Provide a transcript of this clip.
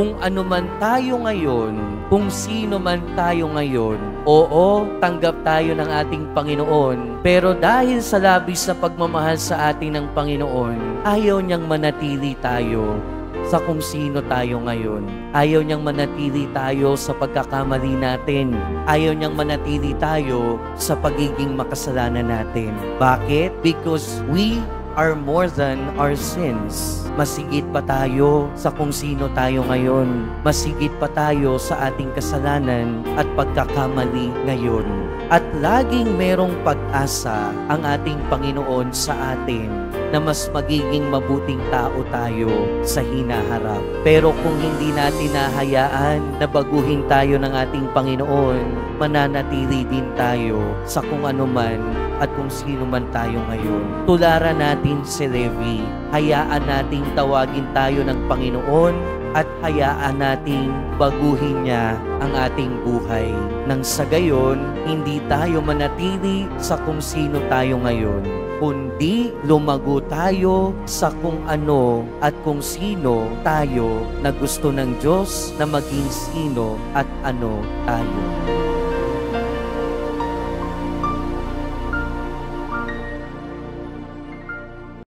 kung ano man tayo ngayon, kung sino man tayo ngayon, oo, tanggap tayo ng ating Panginoon. Pero dahil sa labis na pagmamahal sa atin ng Panginoon, ayaw niyang manatili tayo sa kung sino tayo ngayon. Ayaw niyang manatili tayo sa pagkakamali natin. Ayaw niyang manatili tayo sa pagiging makasalanan natin. Bakit? Because we are more than our sins. Masigit pa tayo sa kung sino tayo ngayon. Masigit pa tayo sa ating kasalanan at pagkakamali ngayon. At laging merong pag-asa ang ating Panginoon sa atin na mas magiging mabuting tao tayo sa hinaharap. Pero kung hindi natin nahayaan na baguhin tayo ng ating Panginoon, mananatili din tayo sa kung ano man at kung sino man tayo ngayon. Tularan natin si Levi. Hayaan nating tawagin tayo ng Panginoon at hayaan nating baguhin niya ang ating buhay. Nang sa gayon, hindi tayo manatili sa kung sino tayo ngayon, kundi lumago tayo sa kung ano at kung sino tayo na gusto ng Diyos na maging sino at ano tayo.